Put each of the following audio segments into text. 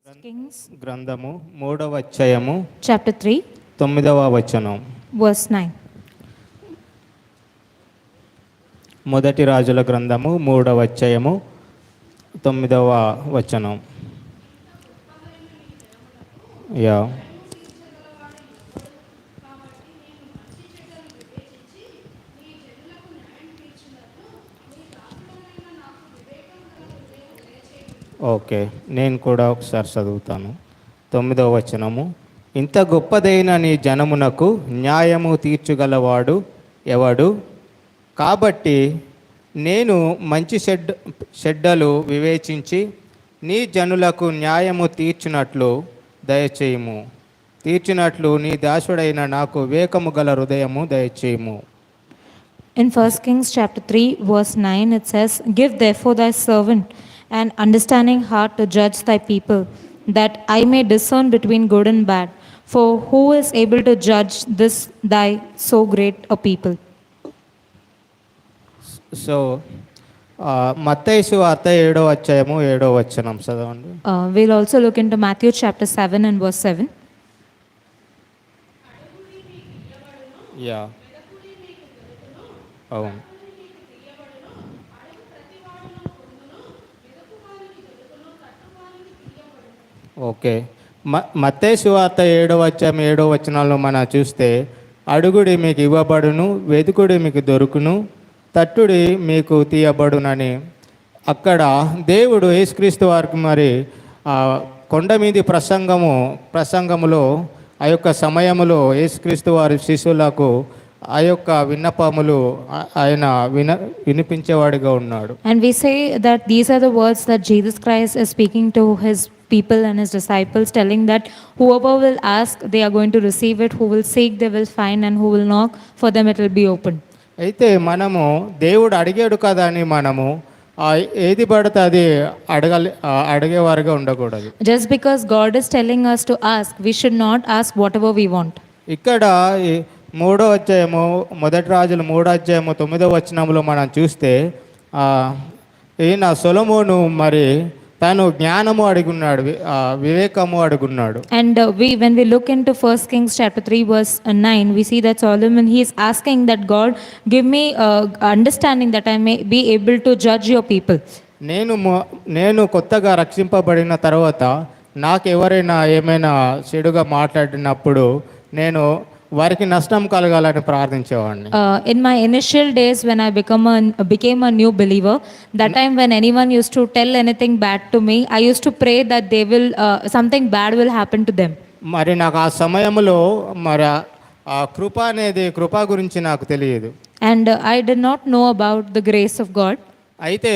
Kings గ్రంథము 3వ అధ్యాయము chapter 3 9వ వచనం. verse 9. మొదటి రాజుల గ్రంథము 3వ అధ్యాయము 9వ వచనం. యా ఓకే, నేను కూడా ఒకసారి చదువుతాను. 9వ వచనము. ఇంత గొప్పదైన నీ జనమునకు న్యాయము తీర్చగలవాడు ఎవడు? కాబట్టి నేను మంచి చెడ్డలు వివేచించి నీ జనులకు న్యాయము తీర్చినట్లు నీ దాసుడైన నాకు వివేకము గల హృదయము దయచేయము. In 1 Kings chapter 3 verse 9 it says, "Give therefore thy servant an understanding heart to judge thy people, that I may discern between good and bad. For who is able to judge this thy so great a people?" So మత్తయి సువార్త 7వ అధ్యాయము 7వ వచనం చదవండి. We'll also look into Matthew chapter 7 and verse 7. Yeah అవును. Okay, మత్తయి సువార్త 7వ అధ్యాయం 7వ వచనాల్లో మనం చూస్తే, అడుగుడి మీకు ఇవ్వబడును, వెదుకుడి మీకు దొరుకును, తట్టుడి మీకు తీయబడునని అక్కడ దేవుడు యేసుక్రీస్తు వారికి మరి కొండ మీది ప్రసంగములో ఆ యొక్క సమయములో యేసుక్రీస్తు వారి శిష్యులకు ఆ యొక్క విన్నపములు ఆయన వినిపించేవాడిగా ఉన్నాడు. And we say that these are the words that Jesus Christ is speaking to his people and his disciples, telling that whoever will ask, they are going to receive it, who will seek, they will find, and who will knock, for them it will be opened. అయితే మనము దేవుడు అడిగాడు కదా అని మనము ఏది పడితే అది అడిగేవారుగా ఉండకూడదు. Just because God is telling us to ask, we should not ask whatever we want. ఇక్కడ 3వ అధ్యాయము మొదటి రాజుల 3వ అధ్యాయము 9వ వచనంలో మనం చూస్తే ఈయన సొలొమోను మరి తను జ్ఞానము అడుగున్నాడు, వివేకము అడుగున్నాడు. And when we look into 1 Kings chapter 3 verse 9, we see that Solomon, he is asking that God give me understanding that I may be able to judge your people. నేను కొత్తగా రక్షింపబడిన తర్వాత నాకు ఎవరైనా ఏమైనా చెడుగా మాట్లాడినప్పుడు నేను వారికి నష్టం కలగాలని ప్రార్థించేవాడిని. In my initial days when I became a new believer, that time when anyone used to tell anything bad to me, I used to pray that they will something bad will happen to them. మరి నాకు ఆ సమయంలో మరి ఆ కృప గురించి నాకు తెలియదు. And I did not know about the grace of God. అయితే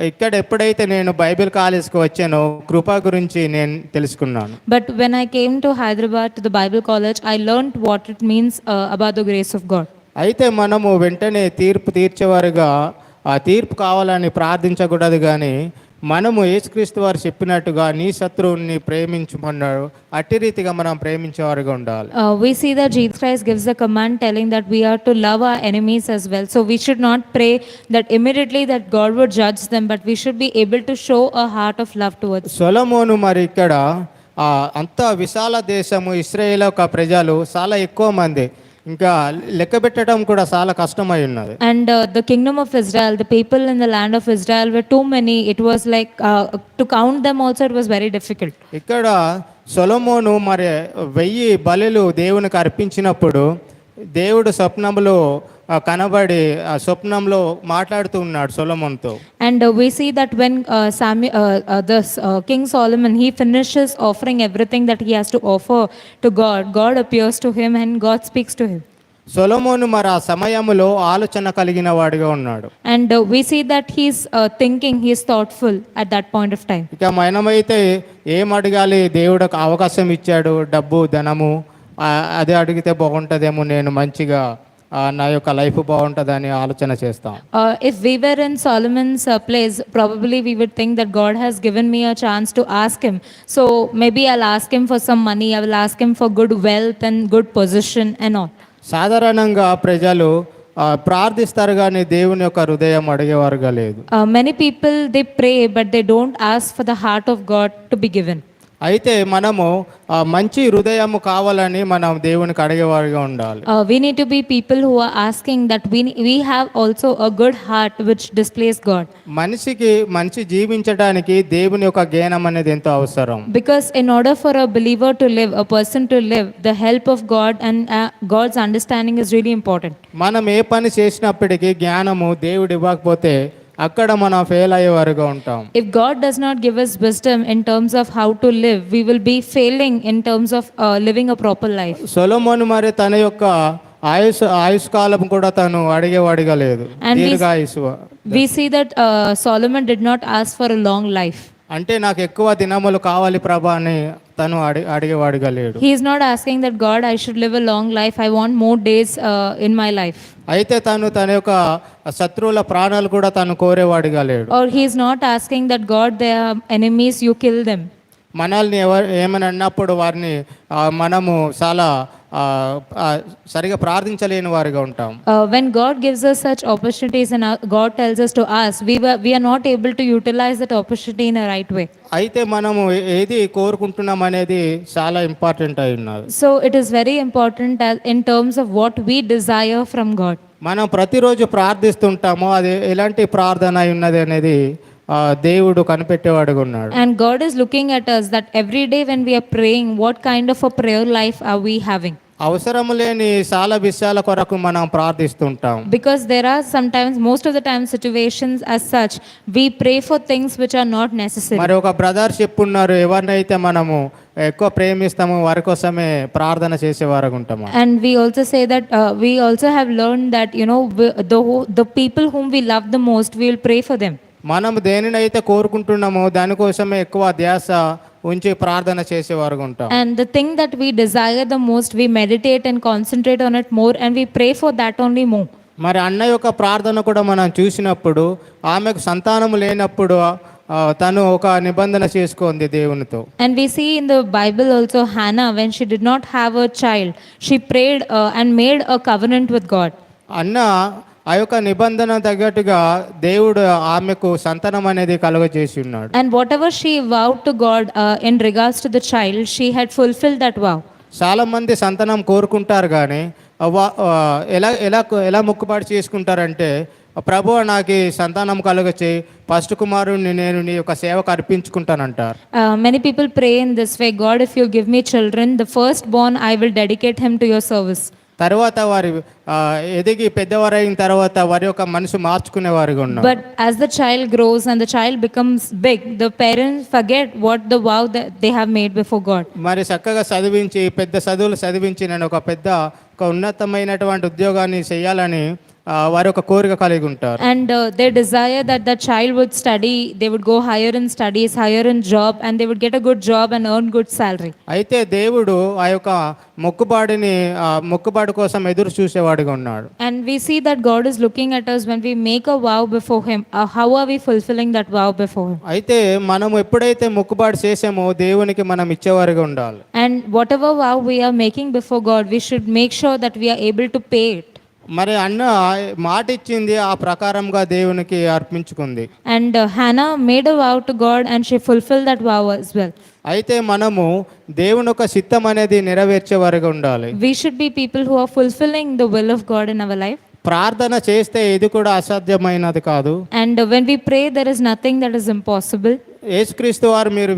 ఇక్కడ ఎప్పుడైతే నేను బైబిల్ కాలేజ్కి వచ్చానో కృప గురించి నేను తెలుసుకున్నాను. But when I came to Hyderabad to the Bible college, I learned what it means about the grace of God. అయితే మనము వెంటనే తీర్పు తీర్చేవారుగా ఆ తీర్పు కావాలని ప్రార్థించకూడదు, కానీ మనము యేసుక్రీస్తు వారు చెప్పినట్టుగా నీ శత్రువుని ప్రేమించమన్నాడు, అట్టి రీతిగా మనం ప్రేమించేవారుగా ఉండాలి. We see that Jesus Christ gives a command telling that we are to love our enemies as well. So we should not pray that immediately that God would judge them, but we should be able to show a heart of love towards them. సొలొమోను మరి ఇక్కడ అంత విశాల దేశము, ఇశ్రాయేలు యొక్క ప్రజలు చాలా ఎక్కువ మంది, ఇంకా లెక్క పెట్టడం కూడా చాలా కష్టమై ఉన్నది. And the kingdom of Israel, the people in the land of Israel were too many. It was like to count them also it was very difficult. ఇక్కడ సొలొమోను మరి 1000 బలులు దేవునికి అర్పించినప్పుడు దేవుడు స్వప్నంలో కనబడి ఆ స్వప్నంలో మాట్లాడుతూ ఉన్నాడు సొలొమోనుతో. And we see that when King Solomon, he finishes offering everything that he has to offer to God, God appears to him and God speaks to him. సొలొమోను మరి ఆ సమయంలో ఆలోచన కలిగిన వాడిగా ఉన్నాడు. And we see that he's thinking, he's thoughtful at that point of time. ఇక మనమైతే ఏం అడగాలి, దేవుడు ఒక అవకాశం ఇచ్చాడు, డబ్బు ధనము, అదే అడిగితే బాగుంటుందేమో, నేను మంచిగా నా యొక్క లైఫ్ బాగుంటుందని ఆలోచన చేస్తాం. If we were in Solomon's place, probably we would think that God has given me a chance to ask him. So maybe I'll ask him for some money, I will ask him for good wealth and good position and all. సాధారణంగా ప్రజలు ప్రార్థిస్తారు కానీ దేవుని యొక్క హృదయం అడిగేవారుగా లేదు. Many people they pray but they don't ask for the heart of God to be given. అయితే మనము మంచి హృదయము కావాలని మనం దేవునికి అడిగేవారిగా ఉండాలి. We need to be people who are asking that we have also a good heart which displays God. మనిషికి మంచి జీవించడానికి దేవుని యొక్క జ్ఞానం అనేది ఎంతో అవసరం. Because in order for a believer to live, a person to live, the help of God and God's understanding is really important. మనం ఏ పని చేసినప్పటికీ జ్ఞానము దేవుడు ఇవ్వకపోతే అక్కడ మనం ఫెయిల్ అయ్యేవారుగా ఉంటాం. If God does not give us wisdom in terms of how to live, we will be failing in terms of living a proper life. సొలొమోను మరి తన యొక్క ఆయుష్కాలం కూడా తను అడిగేవాడిగా లేదు. And దీర్ఘాయుసు we see that Solomon did not ask for a long life. అంటే నాకు ఎక్కువ దినములు కావాలి ప్రభా అని తను అడిగేవాడిగా లేడు. He is not asking that God, I should live a long life, I want more days in my life. అయితే తన యొక్క శత్రువుల ప్రాణాలు కూడా తను కోరేవాడిగా లేడు. Or he is not asking that God, they are enemies, you kill them. మనల్ని ఏమని అన్నప్పుడు వారిని మనము చాలా సరిగా ప్రార్థించలేని వారిగా ఉంటాం. When God gives us such opportunities and God tells us to ask, we are not able to utilize that opportunity in a right way. అయితే మనము ఏది కోరుకుంటున్నాం అనేది చాలా ఇంపార్టెంట్ అయి ఉన్నది. So it is very important in terms of what we desire from God. మనం ప్రతిరోజు ప్రార్థిస్తుంటామో అది ఎలాంటి ప్రార్థన అయి ఉన్నది అనేది దేవుడు కనిపెట్టేవాడుగా ఉన్నాడు. And God is looking at us that every day when we are praying, what kind of a prayer life are we having? అవసరము లేని చాలా విషయాల కొరకు మనం ప్రార్థిస్తుంటాం. Because there are sometimes, most of the time, situations as such, we pray for things which are not necessary. మరి ఒక brother చెప్పున్నారు, ఎవరినైతే మనము ఎక్కువ ప్రేమిస్తామో వారి కోసమే ప్రార్థన చేసేవారుగా ఉంటాము. And we also say that we also have learned that, you know, the people whom we love the most, we will pray for them. మనం దేనినైతే కోరుకుంటున్నామో దానికోసమే ఎక్కువ ధ్యాస ఉంచి ప్రార్థన చేసేవారుగా ఉంటాం. And the thing that we desire the most, we meditate and concentrate on it more, and we pray for that only more. మరి అన్న యొక్క ప్రార్థన కూడా మనం చూసినప్పుడు ఆమెకు సంతానం లేనప్పుడు తను ఒక నిబంధన చేసుకుంది దేవునితో. And we see in the Bible also Hannah, when she did not have a child, she prayed and made a covenant with God. అన్న ఆ యొక్క నిబంధన తగ్గట్టుగా దేవుడు ఆమెకు సంతానం అనేది కలుగజేసి ఉన్నాడు. And whatever she vowed to God in regards to the child, she had fulfilled that vow. చాలా మంది సంతానం కోరుకుంటారు కానీ ఎలా ఎలా ఎలా మొక్కుబడి చేసుకుంటారంటే, ప్రభు నాకు సంతానం కలుగచే ఫస్ట్ కుమారుని నేను నీ యొక్క సేవకు అర్పించుకుంటానంటారు. Many people pray in this way, God, if you give me children, the firstborn I will dedicate him to your service. తర్వాత వారి ఎదిగి పెద్దవారైన తర్వాత వారి యొక్క మనసు మార్చుకునేవారుగా ఉన్నారు. But as the child grows and the child becomes big, the parents forget what the vow that they have made before God. మరి చక్కగా చదివించి పెద్ద చదువులు చదివించి నేను ఒక ఉన్నతమైనటువంటి ఉద్యోగాన్ని చేయాలని వారి ఒక కోరిక కలిగి ఉంటారు. And they desire that the child would study, they would go higher in studies, higher in job, and they would get a good job and earn good salary. అయితే దేవుడు ఆ యొక్క మొక్కుబాడి కోసం ఎదురు చూసేవాడిగా ఉన్నాడు. And we see that God is looking at us when we make a vow before him. How are we fulfilling that vow before him? అయితే మనం ఎప్పుడైతే మొక్కుబాడి చేసామో దేవునికి మనం ఇచ్చేవారిగా ఉండాలి. And whatever vow we are making before God, we should make sure that we are able to pay it. మరి అన్న మాట ఇచ్చింది, ఆ ప్రకారంగా దేవునికి అర్పించుకుంది. And Hannah made a vow to God and she fulfilled that vow as well. అయితే మనము దేవుని యొక్క చిత్తం అనేది నెరవేర్చేవారిగా ఉండాలి. We should be people who are fulfilling the will of God in our life. ప్రార్థన చేస్తే ఇది కూడా అసాధ్యమైనది కాదు. And when we pray, there is nothing that is impossible. యేసుక్రీస్తు వారు మీరు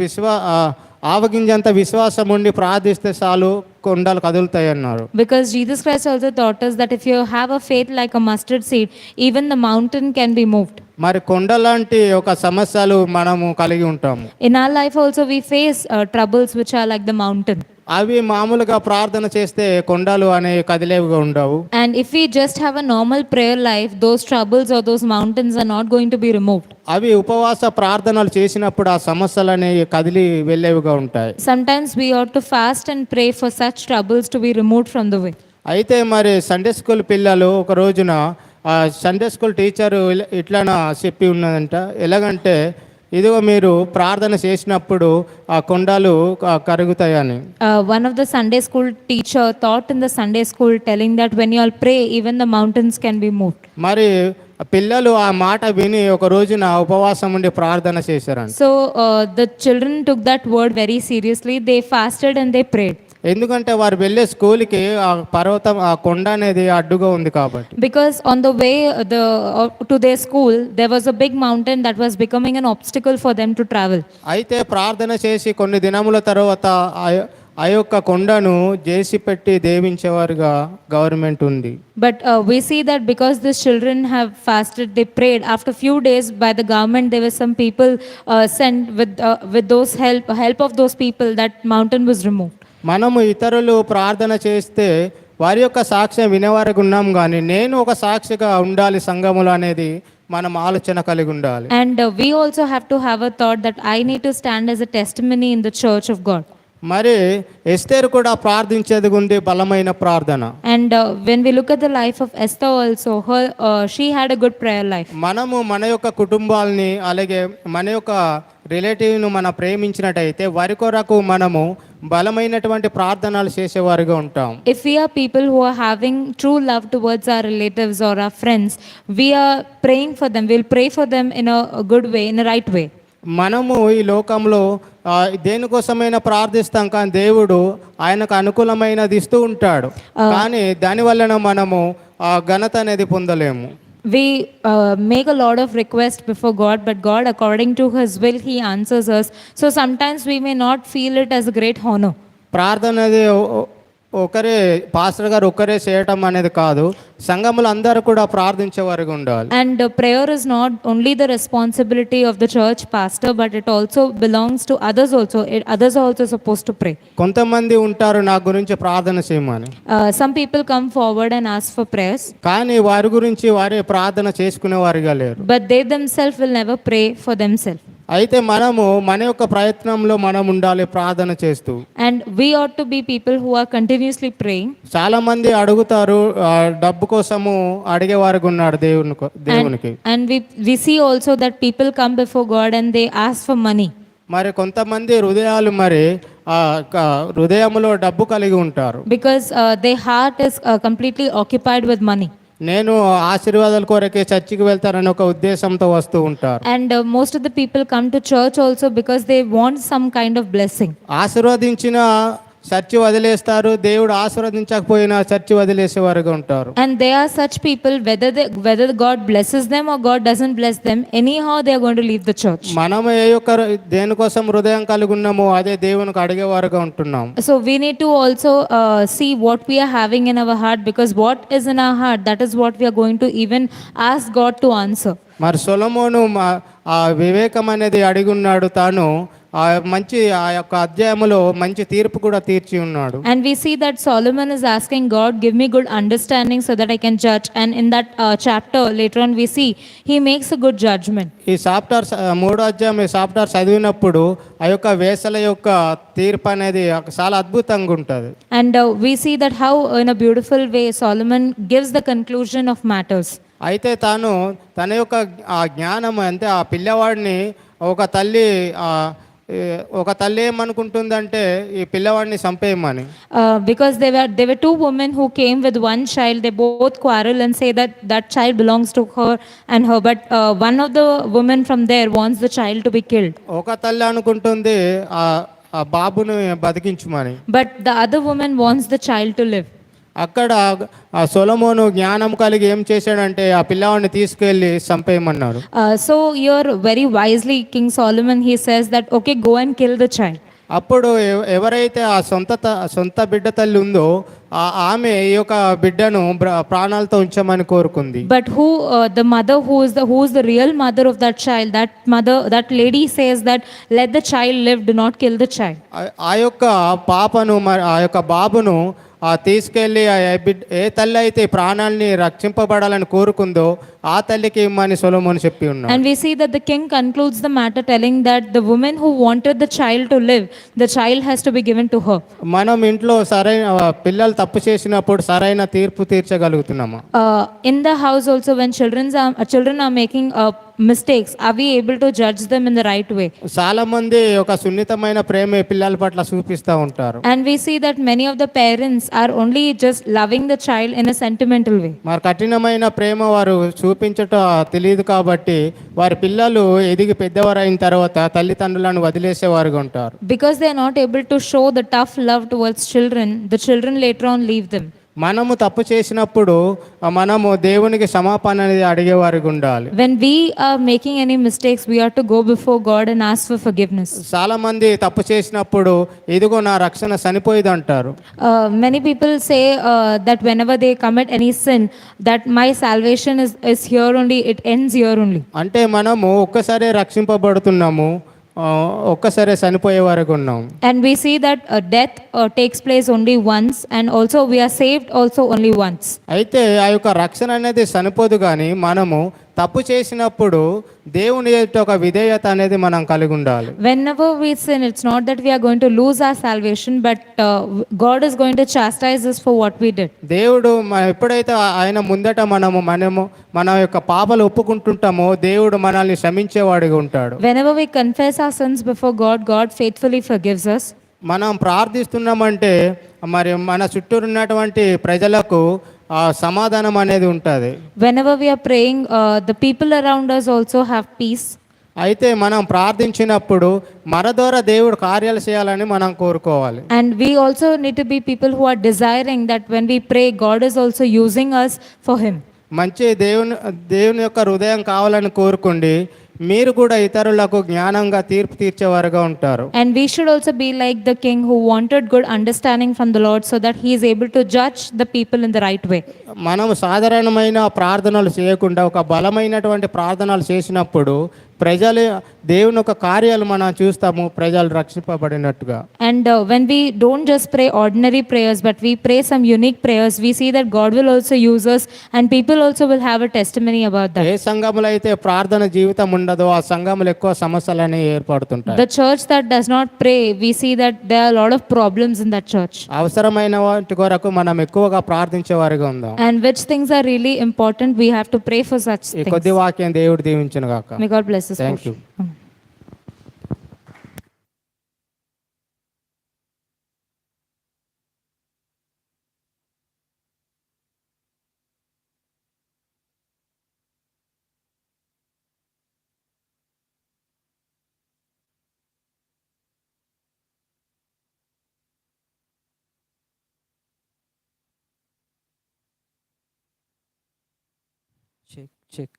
ఆవగింజంత విశ్వాసం ఉండి ప్రార్థిస్తే చాలు కొండలు కదులుతాయి అన్నారు. Because Jesus Christ also taught us that if you have a faith like a mustard seed, even the mountain can be moved. మరి కొండలాంటి ఒక సమస్యలు మనము కలిగి ఉంటాము. In our life also we face troubles which are like the mountain. అవి మామూలుగా ప్రార్థన చేస్తే కొండలు అనే కదిలేవిగా ఉండవు. And if we just have a normal prayer life, those troubles or those mountains are not going to be removed. అవి ఉపవాస ప్రార్థనలు చేసినప్పుడు ఆ సమస్యలు అనేవి కదిలి వెళ్ళేవిగా ఉంటాయి. Sometimes we ought to fast and pray for such troubles to be removed from the way. అయితే మరి సండే స్కూల్ పిల్లలు ఒక రోజున సండే స్కూల్ టీచరు ఇట్లా చెప్పి ఉన్నదంట, ఎలాగంటే ఇదిగో మీరు ప్రార్థన చేసినప్పుడు ఆ కొండలు కరుగుతాయని. One of the Sunday school teacher taught in the Sunday school telling that when you all pray, even the mountains can be moved. మరి ఆ పిల్లలు ఆ మాట విని ఒక రోజున ఉపవాసం ఉండి ప్రార్థన చేశారంట. So the children took that word very seriously. They fasted and they prayed. ఎందుకంటే వారు వెళ్ళే స్కూల్కి ఆ పర్వతం ఆ కొండ అనేది అడ్డుగా ఉంది కాబట్టి. Because on the way to their school, there was a big mountain that was becoming an obstacle for them to travel. అయితే ప్రార్థన చేసి కొన్ని దినముల తర్వాత ఆ యొక్క కొండను జేసి పెట్టి దేవించేవారుగా గవర్నమెంట్ ఉంది. But we see that because these children have fasted, they prayed. After few days, by the government, there were some people sent with those help of those people. That mountain was removed. మనము ఇతరులు ప్రార్థన చేస్తే వారి యొక్క సాక్ష్యం వినేవారికి ఉన్నాం, కానీ నేను ఒక సాక్షిగా ఉండాలి సంఘములో అనేది మనం ఆలోచన కలిగి ఉండాలి. And we also have to have a thought that I need to stand as a testimony in the church of God. మరి ఎస్తేరు కూడా ప్రార్థించేది ఉంది, బలమైన ప్రార్థన. And when we look at the life of Esther also, she had a good prayer life. మనము మన యొక్క కుటుంబాలని అలాగే మన యొక్క రిలేటివ్ను మనం ప్రేమించినట్టయితే వారి కొరకు మనము బలమైనటువంటి ప్రార్థనలు చేసేవారుగా ఉంటాం. If we are people who are having true love towards our relatives or our friends, we are praying for them. We'll pray for them in a good way, in a right way. మనము ఈ లోకంలో దేనికోసమైనా ప్రార్థిస్తాం, కానీ దేవుడు ఆయనకు అనుకూలమైనది ఇస్తూ ఉంటాడు, కానీ దాని వలన మనము ఆ ఘనత అనేది పొందలేము. We make a lot of requests before God, but God, according to His will, He answers us. So sometimes we may not feel it as a great honor. ప్రార్థన అనేది ఒకరే పాస్టర్ గారు ఒకరే చేయటం అనేది కాదు, సంఘములు అందరూ కూడా ప్రార్థించే వారికి ఉండాలి. And prayer is not only the responsibility of the church pastor, but it also belongs to others also. Others are also supposed to pray. కొంతమంది ఉంటారు నా గురించి ప్రార్థన చేయమని, Some people come forward and ask for prayers, కానీ వారి గురించి వారే ప్రార్థన చేసుకునే వారిగా లేరు. but they themselves will never pray for themselves. అయితే మనము మన యొక్క ప్రయత్నంలో మనం ఉండాలి ప్రార్థన చేస్తూ. And we ought to be people who are continuously praying. చాలా మంది అడుగుతారు, డబ్బు కోసము అడిగేవారికి ఉన్నాడు దేవునికి. And we see also that people come before God and they ask for money. మరి కొంతమంది హృదయాలు మరి హృదయములో డబ్బు కలిగి ఉంటారు, Because their heart is completely occupied with money. నేను ఆశీర్వాదాల కొరకే చర్చికి వెళ్తారని ఒక ఉద్దేశంతో వస్తూ ఉంటారు. And most of the people come to church also because they want some kind of blessing. ఆశీర్వదించిన చర్చి వదిలేస్తారు, దేవుడు ఆశీర్వదించకపోయినా చర్చి వదిలేసేవారుగా ఉంటారు. And there are such people, whether God blesses them or God doesn't bless them, anyhow they are going to leave the church. మనం ఏ యొక్క దేనికోసం హృదయం కలిగి ఉన్నామో అదే దేవునికి అడిగేవారుగా ఉంటున్నాం. So we need to also see what we are having in our heart, because what is in our heart, that is what we are going to even ask God to answer. మరి సొలొమోను ఆ వివేకం అనేది అడిగి ఉన్నాడు, తాను ఆ యొక్క అధ్యాయములో మంచి తీర్పు కూడా తీర్చి ఉన్నాడు. And we see that Solomon is asking God, give me good understanding so that I can judge. And in that chapter later on we see he makes a good judgment. ఈ చాప్టర్ 3వ అధ్యాయం ఈ chapter చదివినప్పుడు ఆ యొక్క వేసల యొక్క తీర్పు అనేది చాలా అద్భుతంగా ఉంటుంది. And we see that how in a beautiful way Solomon gives the conclusion of matters. అయితే తన యొక్క ఆ జ్ఞానం అంటే ఆ పిల్లవాడిని ఒక తల్లి ఏమనుకుంటుందంటే ఈ పిల్లవాడిని చంపేయమని. Because there were two women who came with one child. They both quarrel and say that child belongs to her and her, but one of the women from there wants the child to be killed. ఒక తల్లి అనుకుంటుంది ఆ బాబుని బతికించుమని, but the other woman wants the child to live. అక్కడ ఆ సొలొమోను జ్ఞానం కలిగి ఏం చేశాడంటే ఆ పిల్లవాడిని తీసుకెళ్ళి చంపేయమన్నాడు. So here very wisely King Solomon, he says that okay, go and kill the child. అప్పుడు ఎవరైతే ఆ సొంత బిడ్డ తల్లి ఉందో ఆమె ఈ యొక్క బిడ్డను ప్రాణాలతో ఉంచమని కోరుకుంది. But the mother who is the real mother of that child, that lady says that let the child live, do not kill the child. ఆ యొక్క పాపను ఆ యొక్క బాబును తీసుకెళ్ళి ఏ తల్లి అయితే ప్రాణాలని రక్షింపబడాలని కోరుకుందో ఆ తల్లికి ఇమ్మని సొలొమోను చెప్పి ఉన్నాడు. And we see that the king concludes the matter telling that the woman who wanted the child to live, the child has to be given to her. మనం ఇంట్లో సరైన పిల్లలు తప్పు చేసినప్పుడు సరైన తీర్పు తీర్చగలుగుతున్నామా? In the house also when children are making mistakes, are we able to judge them in the right way? చాలా మంది ఒక సున్నితమైన ప్రేమ పిల్లల పట్ల చూపిస్తూ ఉంటారు. And we see that many of the parents are only just loving the child in a sentimental way. మరి కఠినమైన ప్రేమ వారు చూపించట తెలియదు కాబట్టి వారి పిల్లలు ఎదిగి పెద్దవారు అయిన తర్వాత తల్లిదండ్రులను వదిలేసేవారుగా ఉంటారు. Because they are not able to show the tough love towards children, the children later on leave them. మనము తప్పు చేసినప్పుడు మనము దేవునికి క్షమాపణ అనేది అడిగేవారికి ఉండాలి. When we are making any mistakes, we are to go before God and ask for forgiveness. చాలా మంది తప్పు చేసినప్పుడు ఇదిగో నా రక్షణ చనిపోయింది అంటారు. Many people say that whenever they commit any sin, that my salvation is here only, it ends here only. అంటే మనము ఒక్కసారి రక్షింపబడుతున్నాము, ఒక్కసారి చనిపోయే వరకు ఉన్నాం. And we see that death takes place only once, and also we are saved also only once. అయితే ఆ యొక్క రక్షణ అనేది చనిపోదు, కానీ మనము తప్పు చేసినప్పుడు దేవుని యొక్క ఒక విధేయత అనేది మనం కలిగి ఉండాలి. Whenever we sin, it's not that we are going to lose our salvation, but God is going to chastise us for what we did. దేవుడు ఎప్పుడైతే ఆయన ముందట మనము మన యొక్క పాపాలు ఒప్పుకుంటుంటామో దేవుడు మనల్ని క్షమించేవాడిగా ఉంటాడు. Whenever we confess our sins before God, God faithfully forgives us. మనం ప్రార్థిస్తున్నామంటే మరి మన చుట్టూ ఉన్నటువంటి ప్రజలకు సమాధానం అనేది ఉంటుంది. Whenever we are praying, the people around us also have peace. అయితే మనం ప్రార్థించినప్పుడు మన ద్వారా దేవుడు కార్యాలు చేయాలని మనం కోరుకోవాలి. And we also need to be people who are desiring that when we pray, God is also using us for Him. మంచి దేవుని యొక్క హృదయం కావాలని కోరుకోండి, మీరు కూడా ఇతరులకు జ్ఞానంగా తీర్పు తీర్చేవారుగా ఉంటారు. And we should also be like the king who wanted good understanding from the Lord so that he is able to judge the people in the right way. మనం సాధారణమైన ప్రార్థనలు చేయకుండా ఒక బలమైనటువంటి ప్రార్థనలు చేసినప్పుడు ప్రజలు దేవుని యొక్క కార్యాలు మనం చూస్తాము, ప్రజలు రక్షింపబడినట్టుగా. And when we don't just pray ordinary prayers, but we pray some unique prayers, we see that God will also use us, and people also will have a testimony about that. ఏ సంఘములో అయితే ప్రార్థన జీవితం ఉండదో ఆ సంఘములో ఎక్కువ సమస్యలు అనేవి ఏర్పడుతుంటాయి. The church that does not pray, we see that there are a lot of problems in that church. అవసరమైన వాటి కొరకు మనం ఎక్కువగా ప్రార్థించే వారిగా ఉందాం. And which things are really important, we have to pray for such ఈ things. కొద్ది వాక్యం దేవుడు దీవించును గాక. May God bless us. Thank you. Check.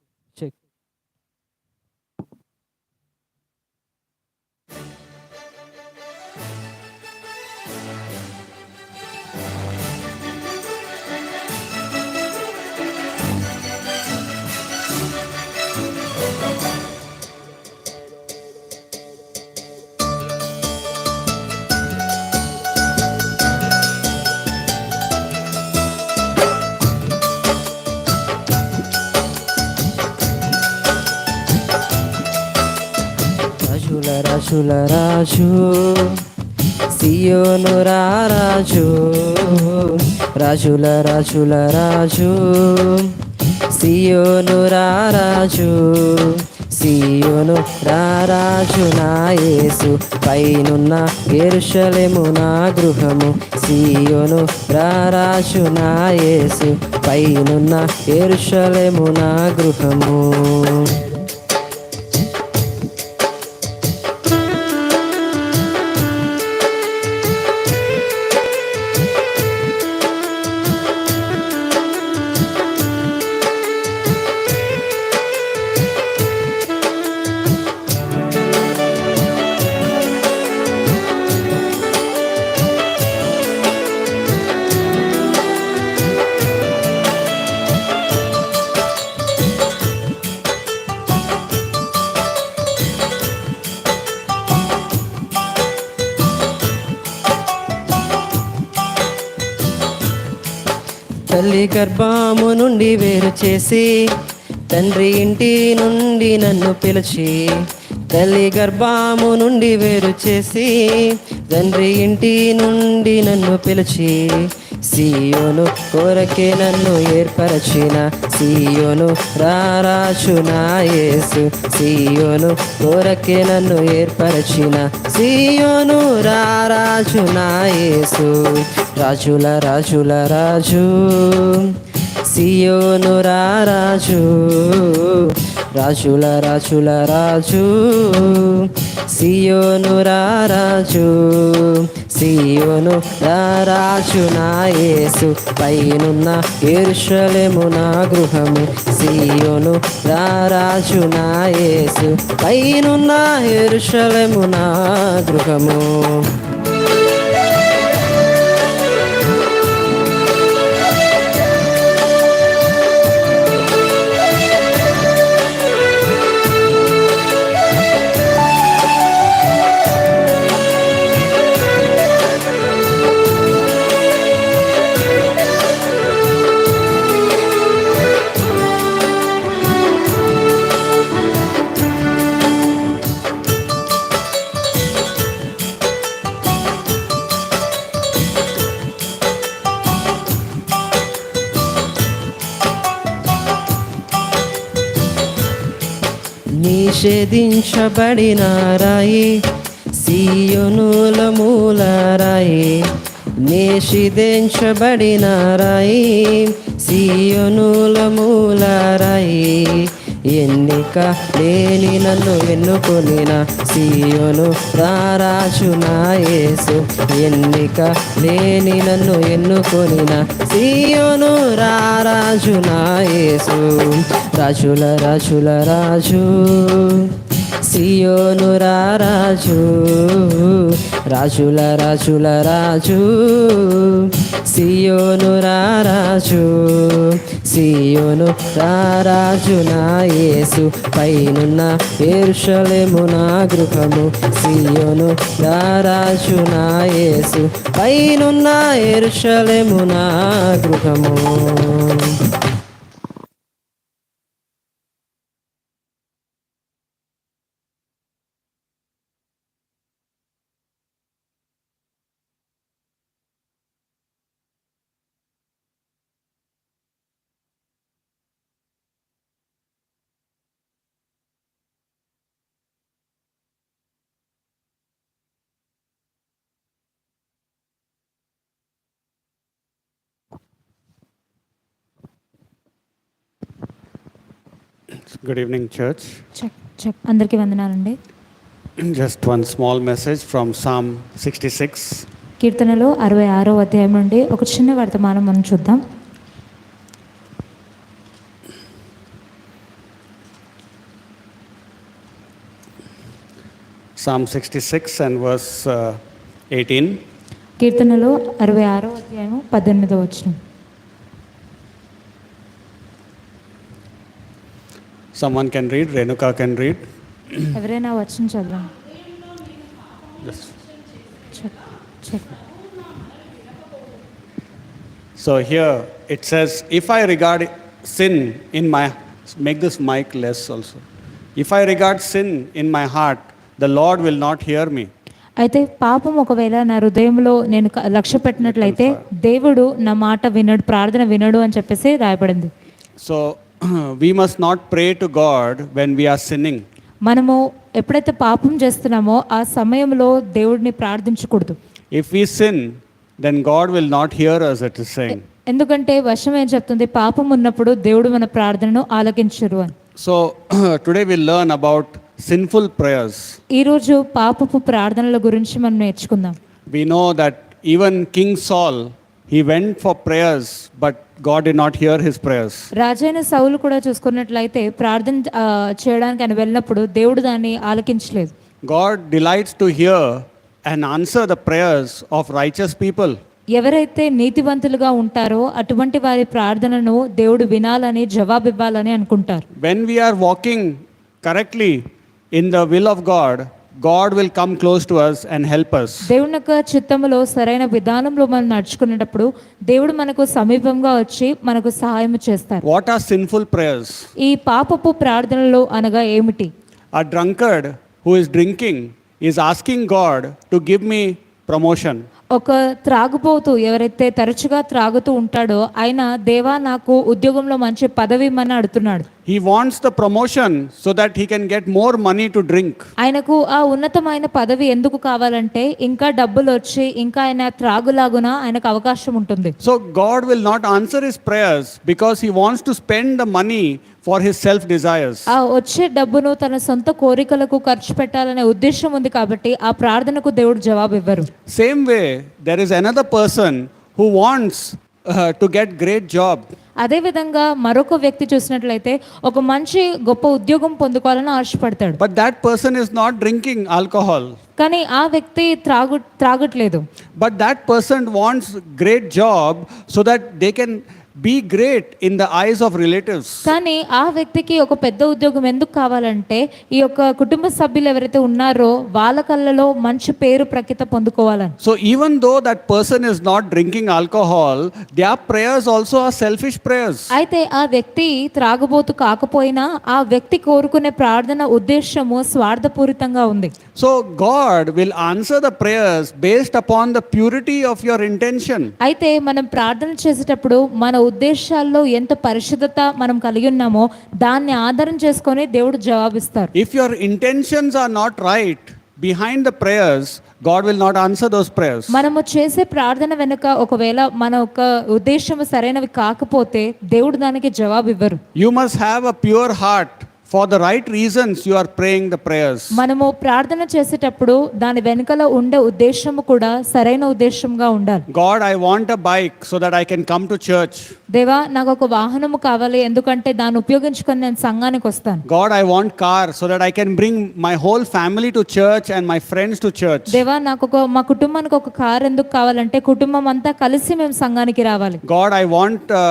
రాజుల రాజు సియోను రాజు, రాజుల రాజు సియోను రాజు, సియోను రాజు నా యేసు పైనున్న యెరూషలేము నా గృహము, సియోను రాజు నా యేసు పైనున్న యెరూషలేము నా గృహము. తల్లి గర్భము నుండి వేరు చేసి తండ్రి ఇంటి నుండి నన్ను పిలిచి, తల్లి గర్భము నుండి వేరు చేసి తండ్రి ఇంటి నుండి నన్ను పిలిచి, సియోను కొరకే నన్ను ఏర్పరచిన సియోను రారాజు నా యేసు సియోను కొరకే నన్ను ఏర్పరచిన సియోను రారాజు నా యేసు రాజుల రాజుల రాజు సియోను రారాజు రాజుల రాజుల రాజు సియోను రారాజు సియోను రారాజు నా యేసు పైనున్న యెరూషలేము నా గృహము సియోను రారాజు నా యేసు పైనున్న యెరూషలేము నా గృహము. నిషేధించబడిన రాయి సియోనుల మూలరాయి నిషేధించబడిన రాయి సియోనుల మూలరాయి ఎన్నిక లేని నన్ను ఎన్నుకొనిన సియోను రారాజు నా యేసు ఎన్నిక లేని నన్ను ఎన్నుకొనిన సియోను రారాజు నా యేసు రాజుల రాజుల రాజు సియోను రారాజు రాజుల రాజుల రాజు సియోను రారాజు సియోను రారాజు నా యేసు పైనున్న యెరూషలేము నా గృహము సియోను రారాజు నా యేసు పైనున్న యెరూషలేము నా గృహము. Good evening, church. Check check అందరికీ వందనాలండి. Just one small message from Psalm 66. కీర్తనలో 66వ అధ్యాయం నుండి ఒక చిన్న వర్తమానం మనం చూద్దాం. Psalm 66 and verse 18. కీర్తనలో 66వ అధ్యాయం 18వ వచనం. Someone can read, Renuka can read. ఎవరైనా వచనం చదవండి. Just. Check check. So here it says, if I regard sin in my, make this mic less also. If I regard sin in my heart, the Lord will not hear me. అయితే పాపం ఒకవేళ నా హృదయంలో నేను లక్ష్య పెట్టినట్లయితే దేవుడు నా మాట వినడు, ప్రార్థన వినడు అని చెప్పేసి రాయబడింది. So we must not pray to God when we are sinning. మనము ఎప్పుడైతే పాపం చేస్తున్నామో ఆ సమయంలో దేవుడిని ప్రార్థించకూడదు. If we sin, then God will not hear us, it is saying. ఎందుకంటే వర్షం ఏం చెప్తుంది, పాపం ఉన్నప్పుడు దేవుడు మన ప్రార్థనను ఆలకించరు అని. So today we'll learn about sinful prayers. ఈరోజు పాపపు ప్రార్థనల గురించి మనం నేర్చుకుందాం. We know that even King Saul, he went for prayers, but God did not hear his prayers. రాజైన సౌలు కూడా చూసుకున్నట్లయితే ప్రార్థన చేయడానికి ఆయన వెళ్ళినప్పుడు దేవుడు దాన్ని ఆలకించలేదు. God delights to hear and answer the prayers of righteous people. ఎవరైతే నీతివంతులుగా ఉంటారో అటువంటి వారి ప్రార్థనను దేవుడు వినాలని, జవాబివ్వాలని అనుకుంటారు. When we are walking correctly in the will of God, God will come close to us and help us. దేవుని యొక్క చిత్తములో సరైన విధానంలో మనం నడుచుకునేటప్పుడు దేవుడు మనకు సమీపంగా వచ్చి మనకు సహాయం చేస్తారు. What are sinful prayers? ఈ పాపపు ప్రార్థనలు అనగా ఏమిటి? A drunkard who is drinking is asking God to give me promotion. ఒక త్రాగుబోతు ఎవరైతే తరచుగా త్రాగుతూ ఉంటాడో ఆయన, దేవా నాకు ఉద్యోగంలో మంచి పదవి ఇమ్మని అడుగుతున్నాడు. He wants the promotion so that he can get more money to drink. ఆయనకు ఆ ఉన్నతమైన పదవి ఎందుకు కావాలంటే ఇంకా డబ్బులు వచ్చి ఇంకా ఆయన త్రాగులాగున ఆయనకు అవకాశం ఉంటుంది. So God will not answer his prayers because he wants to spend the money for his self desires. ఆ వచ్చే డబ్బును తన సొంత కోరికలకు ఖర్చు పెట్టాలనే ఉద్దేశం ఉంది కాబట్టి ఆ ప్రార్థనకు దేవుడు జవాబు ఇవ్వరు. Same way, there is another person who wants to get great job. అదేవిధంగా మరొక వ్యక్తి చూసినట్లయితే ఒక మంచి గొప్ప ఉద్యోగం పొందుకోవాలని ఆశపడతాడు. But that person is not drinking alcohol. కానీ ఆ వ్యక్తి త్రాగట్లేదు. But that person wants great job so that they can be great in the eyes of relatives. కానీ ఆ వ్యక్తికి ఒక పెద్ద ఉద్యోగం ఎందుకు కావాలంటే ఈ యొక్క కుటుంబ సభ్యులు ఎవరైతే ఉన్నారో వాళ్ళ కళ్ళలో మంచి పేరు ప్రఖ్యాత పొందుకోవాలని. So even though that person is not drinking alcohol, their prayers also are selfish prayers. అయితే ఆ వ్యక్తి త్రాగుబోతు కాకపోయినా ఆ వ్యక్తి కోరుకునే ప్రార్థన ఉద్దేశము స్వార్థపూరితంగా ఉంది. So God will answer the prayers based upon the purity of your intention. అయితే మనం ప్రార్థన చేసేటప్పుడు మన ఉద్దేశాల్లో ఎంత పరిశుద్ధత మనం కలిగి ఉన్నామో దాన్ని ఆధారం చేసుకొని దేవుడు జవాబిస్తారు. If your intentions are not right behind the prayers, God will not answer those prayers. మనము చేసే ప్రార్థన వెనుక ఒకవేళ మన యొక్క ఉద్దేశము సరైనవి కాకపోతే దేవుడు దానికి జవాబు ఇవ్వరు. You must have a pure heart. For the right reasons you are praying the prayers. మనము ప్రార్థన చేసేటప్పుడు దాని వెనుకల ఉండే ఉద్దేశము కూడా సరైన ఉద్దేశంగా ఉండాలి. God, I want a bike so that I can come to church. దేవా నాకు ఒక వాహనము కావాలి ఎందుకంటే దాన్ని ఉపయోగించుకొని నేను సంఘానికి వస్తాను. God, I want car so that I can bring my whole family to church and my friends to church. దేవా నాకు మా కుటుంబానికి ఒక కార్ ఎందుకు కావాలంటే కుటుంబం అంతా కలిసి మేము సంఘానికి రావాలి. God, I want a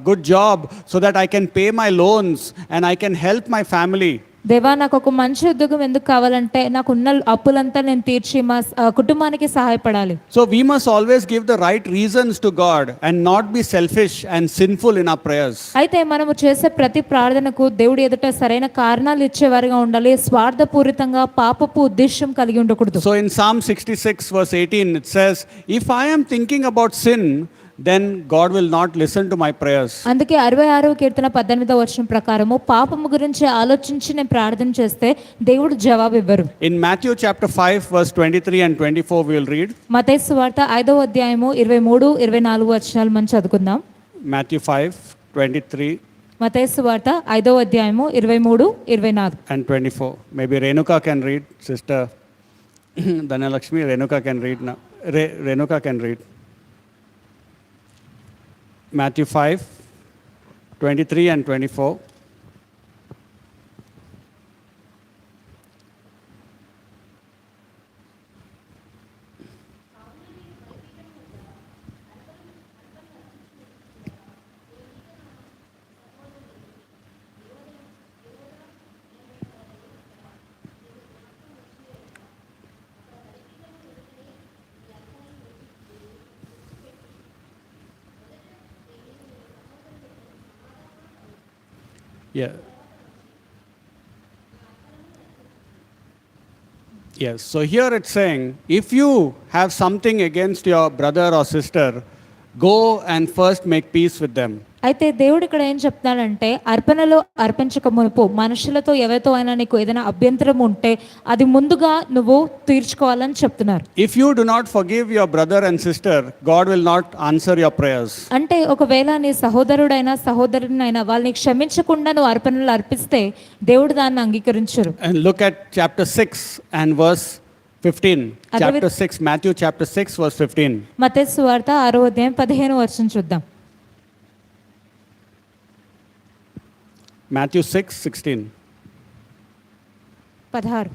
good job so that I can pay my loans and I can help my family. దేవా నాకు ఒక మంచి ఉద్యోగం ఎందుకు కావాలంటే నాకున్న అప్పులంతా నేను తీర్చి మా కుటుంబానికి సహాయపడాలి. So we must always give the right reasons to God and not be selfish and sinful in our prayers. అయితే మనము చేసే ప్రతి ప్రార్థనకు దేవుడి ఎదుట సరైన కారణాలు ఇచ్చేవారిగా ఉండాలి. స్వార్థపూరితంగా పాపపు ఉద్దేశం కలిగి ఉండకూడదు. So in Psalm 66 verse 18 it says, if I am thinking about sin, then God will not listen to my prayers. అందుకే 66వ కీర్తన 18వ వచనం ప్రకారము పాపము గురించి ఆలోచించి నేను ప్రార్థన చేస్తే దేవుడు జవాబు ఇవ్వరు. In Matthew chapter 5 verse 23 and 24 we will read. మత్తయి సువార్త 5వ అధ్యాయము 23 24 వచనాలు మనం చదువుకుందాం. Matthew 5:23 మత్తయి సువార్త 5వ అధ్యాయము 23 24 and 24. Maybe Renuka can read, sister Dhanalakshmi. Renuka can read now. Renuka can read. Matthew 5:23 and 24. Yeah. Yes. So here it's saying, if you have something against your brother or sister, go and first make peace with them. అయితే దేవుడు ఇక్కడ ఏం చెప్తున్నాడంటే అర్పణలో అర్పించక మునుపు మనుషులతో ఎవరితో అయినా నీకు ఏదైనా అభ్యంతరం ఉంటే అది ముందుగా నువ్వు తీర్చుకోవాలని చెప్తున్నారు. If you do not forgive your brother and sister, God will not answer your prayers. అంటే ఒకవేళ నీ సహోదరుడైనా సహోదరునైనా వాళ్ళని క్షమించకుండా నువ్వు అర్పణలు అర్పిస్తే దేవుడు దాన్ని అంగీకరించరు. And look at chapter 6 and verse 15. Chapter 6, Matthew chapter 6 verse 15. మత్తయి సువార్త 6వ అధ్యాయం 15వ వచనం చూద్దాం. Matthew 6:16. 16.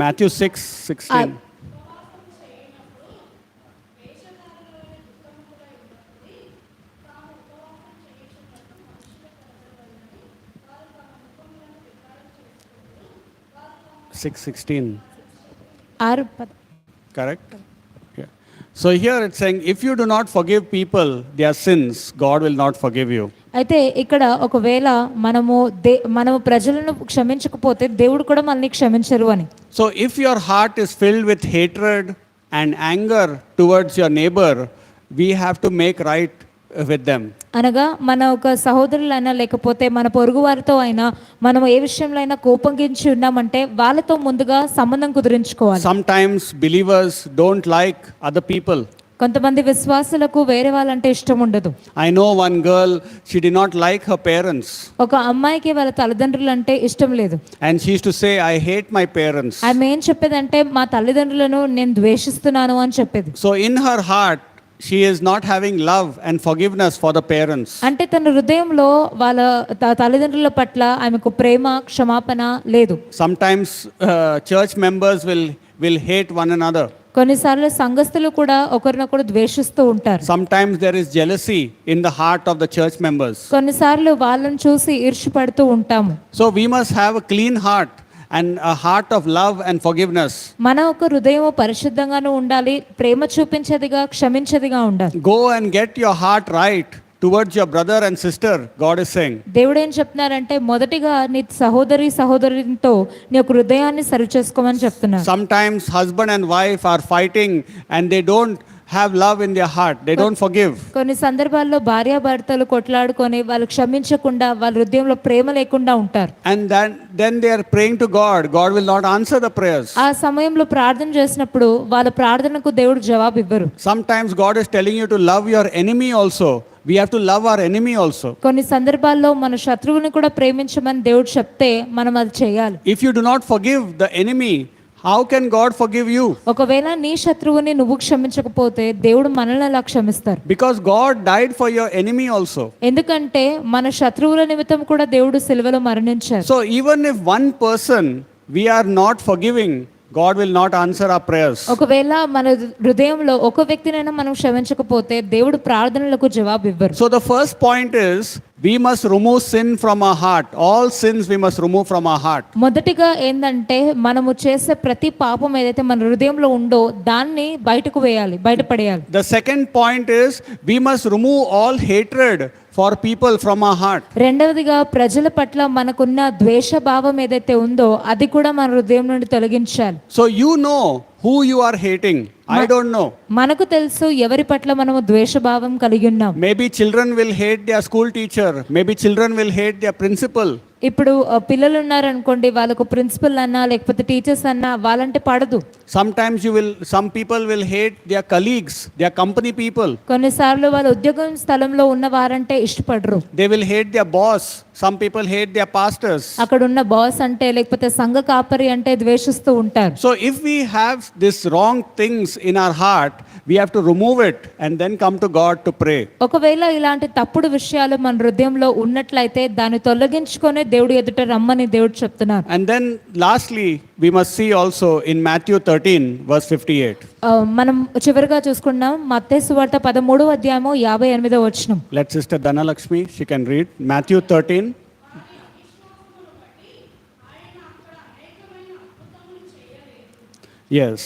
Matthew 6:16. Correct? Yeah. So here it's saying, if you do not forgive people their sins, God will not forgive you. అయితే ఇక్కడ ఒకవేళ మనము ప్రజలను క్షమించకపోతే దేవుడు కూడా మనల్ని క్షమించరు అని. So if your heart is filled with hatred and anger towards your neighbor, we have to make right with them. అనగా మన ఒక సహోదరులైనా లేకపోతే మన పొరుగు వారితో అయినా మనం ఏ విషయంలో అయినా కోపగించి ఉన్నామంటే వాళ్ళతో ముందుగా సంబంధం కుదిరించుకోవాలి. Sometimes believers don't like other people. కొంతమంది విశ్వాసులకు వేరే వాళ్ళంటే ఇష్టం ఉండదు. I know one girl, she did not like her parents. ఒక అమ్మాయికి వాళ్ళ తల్లిదండ్రులు అంటే ఇష్టం లేదు. And she used to say, I hate my parents. ఆమె ఏం చెప్పేదంటే మా తల్లిదండ్రులను నేను ద్వేషిస్తున్నాను అని చెప్పేది. So in her heart, she is not having love and forgiveness for the parents. అంటే తన హృదయంలో వాళ్ళ తల్లిదండ్రుల పట్ల ఆమెకు ప్రేమ క్షమాపణ లేదు. Sometimes church members will hate one another. కొన్నిసార్లు సంఘస్థులు కూడా ఒకరినొకరు ద్వేషిస్తూ ఉంటారు. Sometimes there is jealousy in the heart of the church members. కొన్నిసార్లు వాళ్ళని చూసి ఈర్ష్యపడుతూ ఉంటాము. So we must have a clean heart and a heart of love and forgiveness. మన ఒక హృదయం పరిశుద్ధంగాను ఉండాలి, ప్రేమ చూపించేదిగా క్షమించేదిగా ఉండాలి. Go and get your heart right towards your brother and sister, God is saying. దేవుడు ఏం చెప్తున్నారంటే మొదటిగా నీ సహోదరితో నీ యొక్క హృదయాన్ని సరి చేసుకోమని చెప్తున్నారు. Sometimes husband and wife are fighting and they don't have love in their heart, they don't forgive. కొన్ని సందర్భాల్లో భార్యాభర్తలు కొట్లాడుకొని వాళ్ళు క్షమించకుండా వాళ్ళ హృదయంలో ప్రేమ లేకుండా ఉంటారు. And then they are praying to God, God will not answer the prayers. ఆ సమయంలో ప్రార్థన చేసినప్పుడు వాళ్ళ ప్రార్థనకు దేవుడు జవాబు ఇవ్వరు. Sometimes God is telling you to love your enemy also. We have to love our enemy also. కొన్ని సందర్భాల్లో మన శత్రువుని కూడా ప్రేమించమని దేవుడు చెప్తే మనం అది చేయాలి. If you do not forgive the enemy, how can God forgive you? ఒకవేళ నీ శత్రువుని నువ్వు క్షమించకపోతే దేవుడు మనల్ని ఎలా క్షమిస్తారు? Because God died for your enemy also. ఎందుకంటే మన శత్రువుల నిమిత్తం కూడా దేవుడు సిలువలో మరణించారు. So even if one person we are not forgiving, God will not answer our prayers. ఒకవేళ మన హృదయంలో ఒక వ్యక్తినైనా మనం క్షమించకపోతే దేవుడు ప్రార్థనలకు జవాబు ఇవ్వరు. So the first point is we must remove sin from our heart. All sins we must remove from our heart. మొదటిగా ఏందంటే మనము చేసే ప్రతి పాపం ఏదైతే మన హృదయంలో ఉందో దాన్ని బయటకు వేయాలి, బయటపడేయాలి. The second point is we must remove all hatred for people from our heart. రెండవదిగా ప్రజల పట్ల మనకున్న ద్వేష భావం ఏదైతే ఉందో అది కూడా మన హృదయం నుండి తొలగించాలి. So you know who you are hating. I don't know. మనకు తెలుసు ఎవరి పట్ల మనము ద్వేషభావం కలిగి ఉన్నాం. Maybe children will hate their school teacher. Maybe children will hate their principal. ఇప్పుడు పిల్లలు ఉన్నారనుకోండి, వాళ్ళకు ప్రిన్సిపల్ అన్నా లేకపోతే టీచర్స్ అన్నా వాళ్ళంటే పడదు. Sometimes some people will hate their colleagues, their company people. కొన్నిసార్లు వాళ్ళ ఉద్యోగం స్థలంలో ఉన్న వారంటే ఇష్టపడరు. They will hate their boss. Some people hate their pastors. అక్కడ ఉన్న బాస్ అంటే లేకపోతే సంఘ కాపరి అంటే ద్వేషిస్తూ ఉంటారు. So if we have this wrong things in our heart, we have to remove it and then come to God to pray. ఒకవేళ ఇలాంటి తప్పుడు విషయాలు మన హృదయంలో ఉన్నట్లయితే దాన్ని తొలగించుకొని దేవుడి ఎదుట రమ్మని దేవుడు చెప్తున్నారు. And then lastly we must see also in Matthew 13 verse 58. మనం చివరిగా చూసుకున్నాం మత్తయి సువార్త 13వ అధ్యాయము 58వ వచనం. Let Sister Dhanalakshmi, she can read Matthew 13. Yes.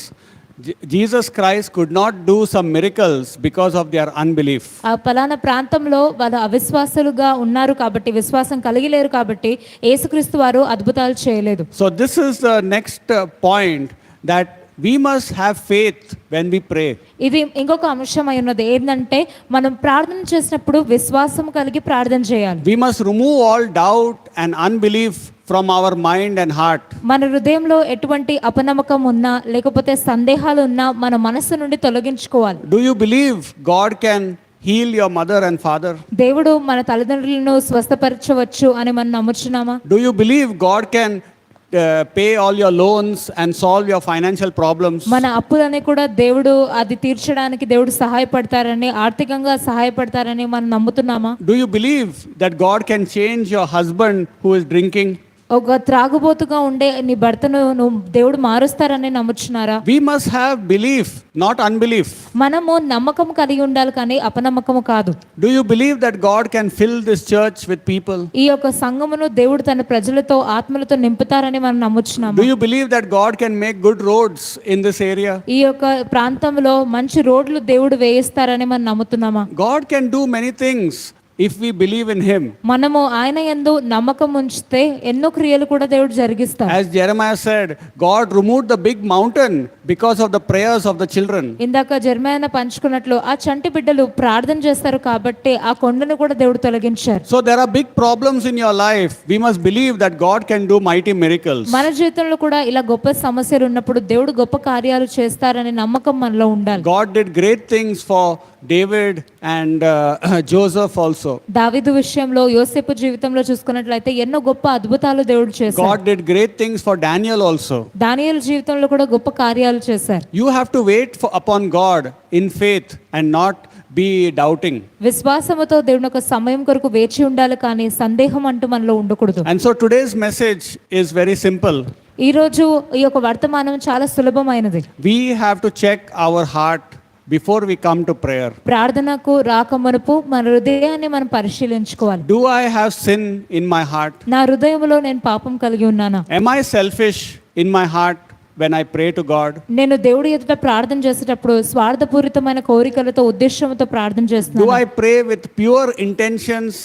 Jesus Christ could not do some miracles because of their unbelief. ఆ పలానా ప్రాంతంలో వాళ్ళు అవిశ్వాసులుగా ఉన్నారు కాబట్టి, విశ్వాసం కలిగి లేరు కాబట్టి యేసుక్రీస్తు వారు అద్భుతాలు చేయలేదు. So this is the next point, that we must have faith when we pray. ఇది ఇంకొక అంశం అయి ఉన్నది ఏంటంటే మనం ప్రార్థన చేసినప్పుడు విశ్వాసం కలిగి ప్రార్థన చేయాలి. We must remove all doubt and unbelief from our mind and heart. మన హృదయంలో ఎటువంటి అపనమ్మకం ఉన్నా లేకపోతే సందేహాలు ఉన్నా మన మనసు నుండి తొలగించుకోవాలి. Do you believe God can heal your mother and father? దేవుడు మన తల్లిదండ్రులను స్వస్థపరచవచ్చు అని మనం నమ్ముచున్నామా? Do you believe God can pay all your loans and solve your financial problems? మన అప్పులని కూడా దేవుడు అది తీర్చడానికి దేవుడు సహాయపడతారని, ఆర్థికంగా సహాయపడతారని మనం నమ్ముతున్నామా? Do you believe that God can change your husband who is drinking? ఒక త్రాగుబోతుగా ఉండే నీ భర్తను నువ్వు దేవుడు మారుస్తారని నమ్ముచున్నారా? We must have belief, not unbelief. మనము నమ్మకం కలిగి ఉండాలి కానీ అపనమ్మకము కాదు. Do you believe that God can fill this church with people? ఈ యొక్క సంఘమును దేవుడు తన ప్రజలతో ఆత్మలతో నింపుతారని మనం నమ్ముచున్నాము. Do you believe that God can make good roads in this area? ఈ యొక్క ప్రాంతంలో మంచి రోడ్లు దేవుడు వేయిస్తారని మనం నమ్ముతున్నామా? God can do many things if we believe in him. మనము ఆయన యందు నమ్మకం ఉంచితే ఎన్నో క్రియలు కూడా దేవుడు జరిగిస్తాడు. As Jeremiah said, God removed the big mountain because of the prayers of the children. ఇందాక జెర్మయా పంచుకున్నట్లు ఆ చంటి బిడ్డలు ప్రార్థన చేస్తారు కాబట్టి ఆ కొండను కూడా దేవుడు తొలగించారు. So there are big problems in your life. We must believe that God can do mighty miracles. మన జీవితంలో కూడా ఇలా గొప్ప సమస్యలు ఉన్నప్పుడు దేవుడు గొప్ప కార్యాలు చేస్తారనే నమ్మకం మనలో ఉండాలి. God did great things for David and Joseph also. దావీదు విషయంలో యోసేపు జీవితంలో చూసుకున్నట్లయితే ఎన్నో గొప్ప అద్భుతాలు దేవుడు చేశారు. God did great things for Daniel also. దానియేలు జీవితంలో కూడా గొప్ప కార్యాలు చేశారు. You have to wait upon God in faith and not be doubting. విశ్వాసముతో దేవుని యొక్క సమయం కొరకు వేచి ఉండాలి కానీ సందేహం అంటూ మనలో ఉండకూడదు. And so today's message is very simple. ఈ రోజు ఈ యొక్క వర్తమానం చాలా సులభమైనది. We have to check our heart before we come to prayer. ప్రార్థనకు రాకమునుపు మన హృదయాన్ని మనం పరిశీలించుకోవాలి. Do I have sin in my heart? నా హృదయంలో నేను పాపం కలిగి ఉన్నానా? Am I selfish in my heart when I pray to God? నేను దేవుడి ఎదుట ప్రార్థన చేసేటప్పుడు స్వార్థపూరితమైన కోరికలతో ఉద్దేశంతో ప్రార్థన Do చేస్తున్నాను. I pray with pure intentions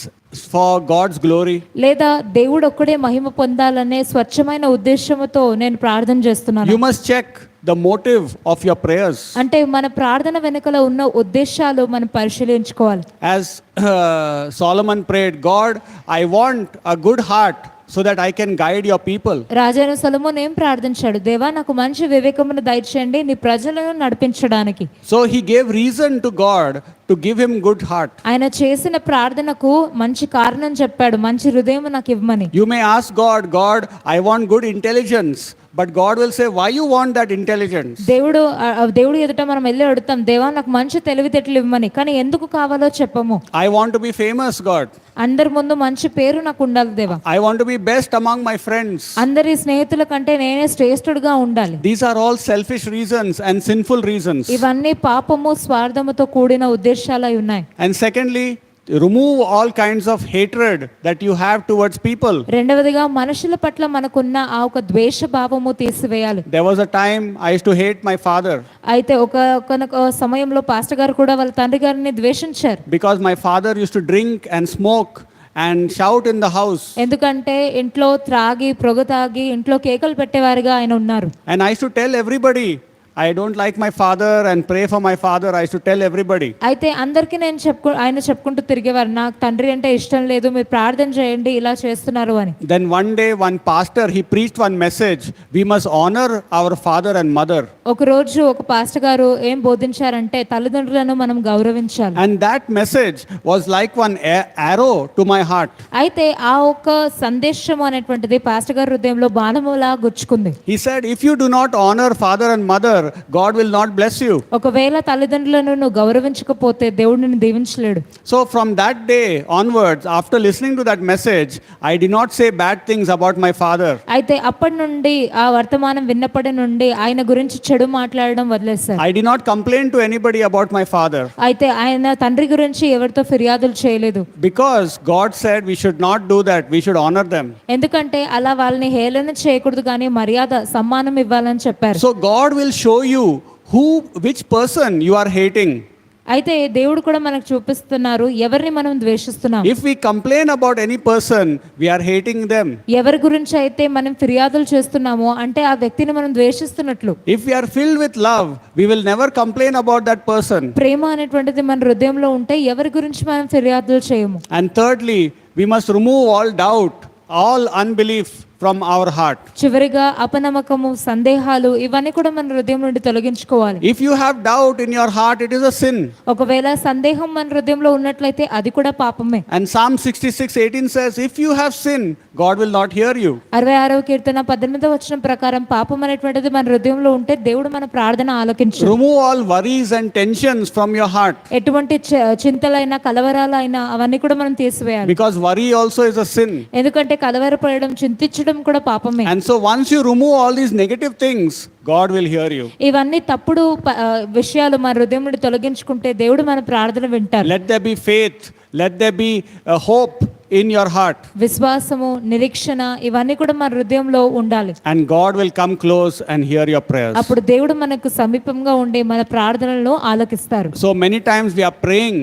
for God's glory? లేదా దేవుడు ఒక్కడే మహిమ పొందాలనే స్వచ్ఛమైన ఉద్దేశంతో నేను ప్రార్థన చేస్తున్నాను. You must check the motive of your prayers. అంటే మన ప్రార్థన వెనుకల ఉన్న ఉద్దేశాలు మనం పరిశీలించుకోవాలి. As Solomon prayed, God, I want a good heart so that I can guide your people. రాజైన సొలొమోను ఏం ప్రార్థించాడు? దేవా నాకు మంచి వివేకమును దయచేయండి నీ ప్రజలను నడిపించడానికి. So he gave reason to God to give him good heart. ఆయన చేసిన ప్రార్థనకు మంచి కారణం చెప్పాడు, మంచి హృదయం నాకు ఇవ్వమని. You may ask God, God, I want good intelligence. But God will say, why you want that intelligence? దేవుడు ఎదుట మనం వెళ్ళి అడుగుతాం, దేవా నాకు మంచి తెలివితేటలు ఇవ్వమని, కానీ ఎందుకు కావాలో చెప్పము. I want to be famous, God. అందరి ముందు మంచి పేరు నాకు ఉండాలి దేవా. I want to be best among my friends. అందరి స్నేహితుల కంటే నేనే శ్రేష్ఠుడిగా ఉండాలి. These are all selfish reasons and sinful reasons. ఇవన్నీ పాపము స్వార్థముతో కూడిన ఉద్దేశాలై ఉన్నాయి. And secondly, remove all kinds of hatred that you have towards people. రెండవదిగా మనుషుల పట్ల మనకున్న ఆ ఒక ద్వేష భావము తీసివేయాలి. There was a time I used to hate my father అయితే ఒక సమయంలో పాస్టర్ గారు కూడా వాళ్ళ తండ్రి గారిని ద్వేషించారు. because my father used to drink and smoke and shout in the house. ఎందుకంటే ఇంట్లో త్రాగి పొగ తాగి ఇంట్లో కేకలు పెట్టేవారుగా ఆయన ఉన్నారు. And I used to tell everybody, I don't like my father and pray for my father. I used to tell everybody. అయితే అందరికీ నేను ఆయన చెప్పుకుంటూ తిరిగేవారు, నాకు తండ్రి అంటే ఇష్టం లేదు, మీరు ప్రార్థన చేయండి, ఇలా చేస్తున్నారు అని. Then one day one pastor, he preached one message, we must honor our father and mother. ఒక రోజు ఒక పాస్టర్ గారు ఏం బోధించారంటే తల్లిదండ్రులను మనం గౌరవించాలి. And that message was like one arrow to my heart. అయితే ఆ ఒక సందేశం అనేటువంటిది పాస్టర్ గారి హృదయంలో బాణములా గుచ్చుకుంది. He said, if you do not honor father and mother, God will not bless you. ఒకవేళ తల్లిదండ్రులను నువ్వు గౌరవించకపోతే దేవుడు నిన్ను దీవించలేడు. So from that day onwards, after listening to that message, I did not say bad things about my father. అయితే అప్పటి నుండి ఆ వర్తమానం విన్నప్పటి నుండి ఆయన గురించి చెడు మాట్లాడడం వదిలేశారు. I did not complain to anybody about my father. అయితే ఆయన తండ్రి గురించి ఎవరితో ఫిర్యాదులు చేయలేదు. Because God said we should not do that, we should honor them. ఎందుకంటే అలా వాళ్ళని హేళన చేయకూడదు కానీ మర్యాద సమ్మానం ఇవ్వాలని చెప్పారు. So God will show you which person you are hating. అయితే దేవుడు కూడా మనకు చూపిస్తున్నారు ఎవరిని మనం ద్వేషిస్తున్నాం. If we complain about any person, we are hating them. ఎవరి గురించి అయితే మనం ఫిర్యాదులు చేస్తున్నామో అంటే ఆ వ్యక్తిని మనం ద్వేషిస్తున్నట్లు. If we are filled with love, we will never complain about that person. ప్రేమ అనేటువంటిది మన హృదయంలో ఉంటే ఎవరి గురించి మనం ఫిర్యాదులు చేయము. And thirdly, we must remove all doubt, all unbelief from our heart. చివరిగా అపనమ్మకము, సందేహాలు ఇవన్నీ కూడా మన హృదయం నుండి తొలగించుకోవాలి. If you have doubt in your heart, it is a sin. ఒకవేళ సందేహం మన హృదయంలో ఉన్నట్లయితే అది కూడా పాపమే. And Psalm 66:18 says, if you have sin, God will not hear you. 66వ కీర్తన 18వ వచనం ప్రకారం పాపం అనేటువంటిది మన హృదయంలో ఉంటే దేవుడు మన ప్రార్థన ఆలకించడు. Remove all worries and tensions from your heart. ఎటువంటి చింతలైనా కలవరాలైనా అవన్నీ కూడా మనం తీసివేయాలి. Because worry also is a sin. ఎందుకంటే కలవరపడడం, చింతించడం క్షమించడం కూడా పాపమే. And so once you remove all these negative things, God will hear you. ఇవన్నీ తప్పుడు విషయాలు మన హృదయం నుండి తొలగించుకుంటే దేవుడు మన ప్రార్థన వింటారు. Let there be faith, let there be a hope in your heart. విశ్వాసము, నిరీక్షణ ఇవన్నీ కూడా మన హృదయంలో ఉండాలి. And God will come close and hear your prayers. అప్పుడు దేవుడు మనకు సమీపంగా ఉండి మన ప్రార్థనలను ఆలకిస్తారు. So many times we are praying,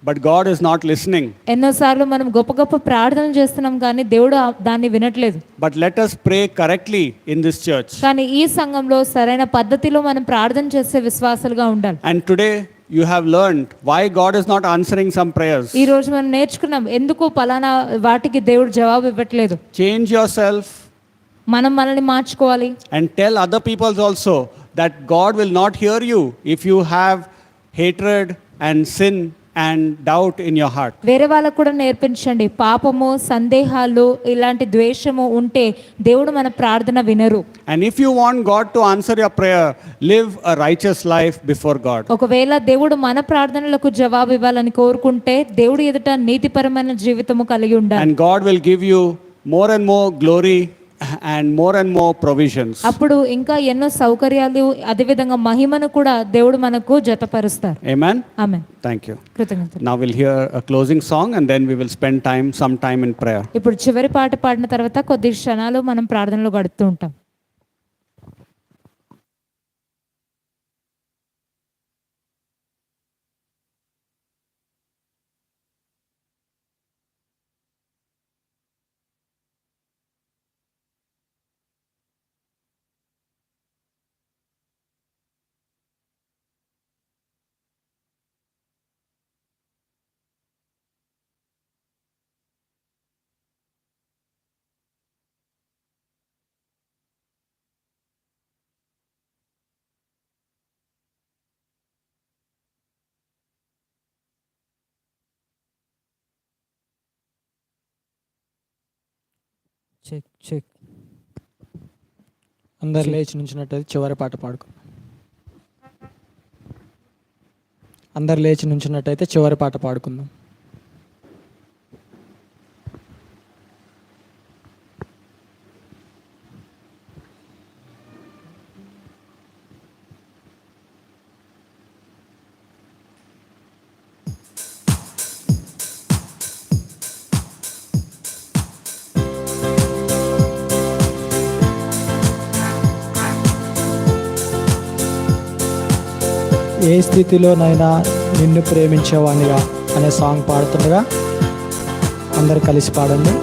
but God is not listening. ఎన్నోసార్లు మనం గొప్ప గొప్ప ప్రార్థనలు చేస్తున్నాం కానీ దేవుడు దాన్ని వినట్లేదు. But let us pray correctly in this church. కానీ ఈ సంఘంలో సరైన పద్ధతిలో మనం ప్రార్థన చేసే విశ్వాసాలుగా ఉండాలి. And today you have learned why God is not answering some prayers. ఈ రోజు మనం నేర్చుకున్నాం ఎందుకు పలానా వాటికి దేవుడు జవాబు ఇవ్వట్లేదు. Change yourself మనం మనల్ని మార్చుకోవాలి. and tell other people also that God will not hear you if you have hatred and sin and doubt in your heart. వేరే వాళ్ళకు కూడా నేర్పించండి. పాపము, సందేహాలు, ఇలాంటి ద్వేషము ఉంటే దేవుడు మన ప్రార్థన వినరు. And if you want God to answer your prayer, live a righteous life before God. ఒకవేళ దేవుడు మన ప్రార్థనలకు జవాబు ఇవ్వాలని కోరుకుంటే దేవుడు ఎదుట నీతిపరమైన జీవితము కలిగి ఉండాలి. And God will give you more and more glory and more provisions. అప్పుడు ఇంకా ఎన్నో సౌకర్యాలు అదేవిధంగా మహిమను కూడా దేవుడు మనకు జతపరుస్తారు. Amen. ఆమేన్. Thank you. కృతజ్ఞతలు. Now we'll hear a closing song and then we will spend some time in prayer. ఇప్పుడు చివరి పాట పాడిన తర్వాత కొద్ది క్షణాలు మనం ప్రార్థనలో గడుపుతూ ఉంటాం. Check check. అందరు లేచి నుంచినట్టయితే చివరి పాట పాడుకుందాం. అందరు లేచి నుంచినట్టయితే చివరి పాట పాడుకుందాం. ఏ స్థితిలోనైనా నిన్ను ప్రేమించేవానిగా అనే సాంగ్ పాడుతుండగా అందరు కలిసి పాడండి.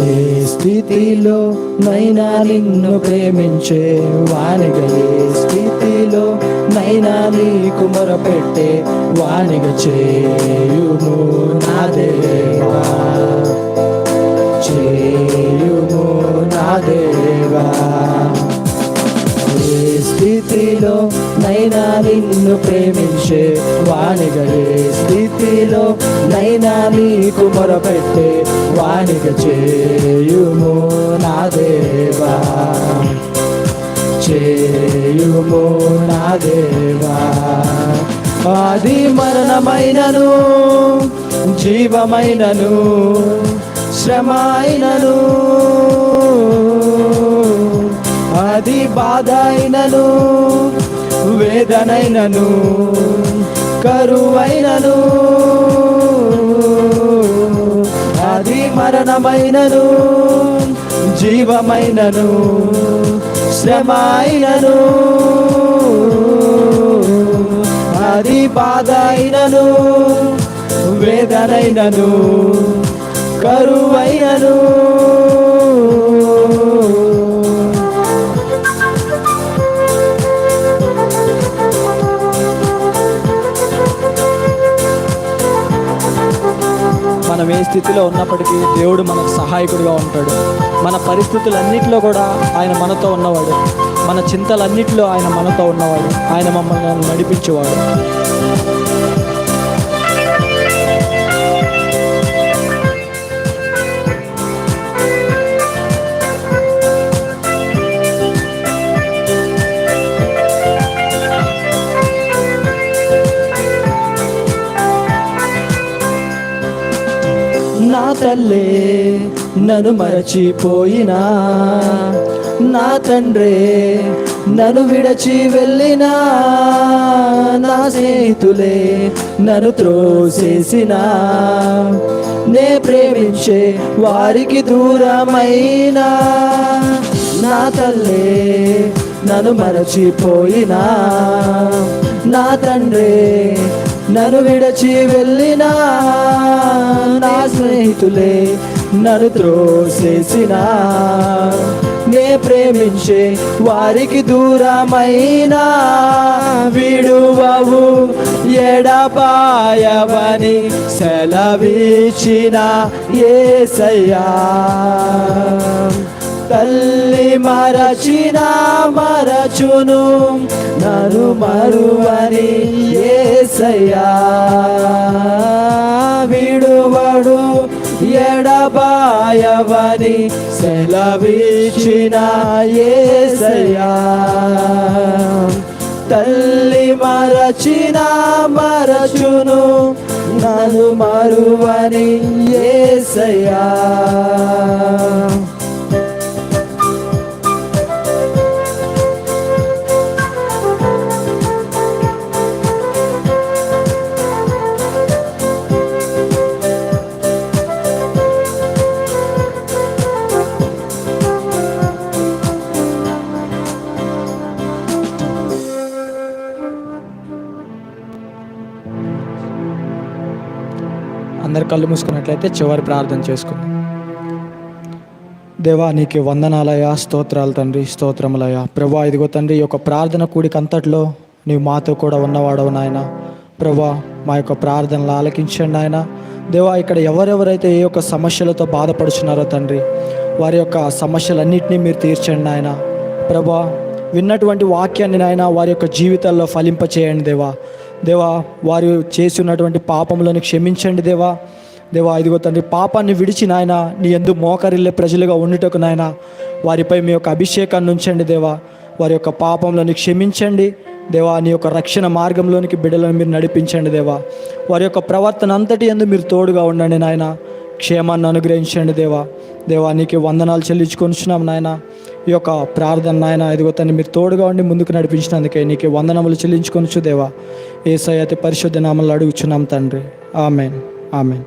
ఏ స్థితిలో నైనా నిన్ను ప్రేమించే వానిగా, ఏ స్థితిలో నైనా నీకు మొరపెట్టే వానిగా చేయుము నా దేవా, చేయుము నా దేవా. ఏ స్థితిలో నైనా నిన్ను ప్రేమించే వానిగా, ఏ స్థితిలో నైనా నీకు మొరపెట్టే వానిగా చేయుము నా దేవా, చేయుము నా దేవా. అది మరణమైనను జీవమైనను శ్రమ అయినను, అది బాధ అయినను వేదనైనను కరువైనను, అది మరణమైనను జీవమైనను శ్రమ అయినను, అది బాధ అయినను వేదనైనను కరువైనను. మన మనం ఏ స్థితిలో ఉన్నప్పటికీ దేవుడు మనకు సహాయకుడిగా ఉంటాడు. మన పరిస్థితులన్నిటిలో కూడా ఆయన మనతో ఉన్నవాడు. మన చింతలన్నిటిలో ఆయన మనతో ఉన్నవాడు. ఆయన మమ్మల్ని నడిపించేవాడు. నా తల్లే నన్ను మరచిపోయినా, నా తండ్రే నన్ను విడచి వెళ్ళినా, నా స్నేహితులే నన్ను త్రోసేసినా, నే ప్రేమించే వారికి దూరమైనా, నా తల్లే నన్ను మరచిపోయినా, నా తండ్రే నన్ను విడచి వెళ్ళినా, నా స్నేహితులే నన్ను త్రోసేసినా, నే ప్రేమించే వారికి దూరమైనా, విడువవు ఎడబాయవని సెలవిచ్చిన యేసయ్యా, తల్లి మరచిన మరచును నన్ను మరువని యేసయ్యా, విడువడు ఎడబాయవని సెలవిచ్చిన యేసయ్యా, తల్లి మరచిన మరచును నన్ను మరువని యేసయ్యా. అందరు కళ్ళు మూసుకున్నట్లయితే చివరి ప్రార్థన చేసుకుందాం. దేవా నీకు వందనాలయ, స్తోత్రాలు తండ్రి, స్తోత్రములయ. ప్రభా ఇదిగో తండ్రి, ఈ యొక్క ప్రార్థన కూడికంతట్లో నీవు మాతో కూడా ఉన్నవాడవు నాయన. ప్రభా మా యొక్క ప్రార్థనలు ఆలకించండి ఆయన. దేవా ఇక్కడ ఎవరెవరైతే ఏ యొక్క సమస్యలతో బాధపడుచున్నారో తండ్రి, వారి యొక్క సమస్యలన్నింటినీ మీరు తీర్చండి ఆయన. ప్రభా విన్నటువంటి వాక్యాన్ని నాయన వారి యొక్క జీవితాల్లో ఫలింపచేయండి దేవా. దేవా వారు చేసి ఉన్నటువంటి పాపములను క్షమించండి దేవా. దేవా ఇదిగో తండ్రి, పాపాన్ని విడిచి నాయన నీ యందు మోకరిల్లే ప్రజలుగా ఉండుటకు నాయన వారిపై మీ యొక్క అభిషేకాన్ని ఉంచండి దేవా. వారి యొక్క పాపములను క్షమించండి దేవా. నీ యొక్క రక్షణ మార్గంలోనికి బిడ్డలను మీరు నడిపించండి దేవా. వారి యొక్క ప్రవర్తన అంతటి యందు మీరు తోడుగా ఉండండి నాయన. క్షేమాన్ని అనుగ్రహించండి దేవా. దేవా నీకు వందనాలు చెల్లించుకొనిచున్నాం నాయన. ఈ యొక్క ప్రార్థన నాయన ఇదిగో తండ్రి మీరు తోడుగా ఉండి ముందుకు నడిపించినందుకే నీకు వందనములు చెల్లించుకొనిచు దేవా. యేసయ్య అతి పరిశుద్ధ నామములో అడుగుచున్నాం తండ్రి. Amen, amen.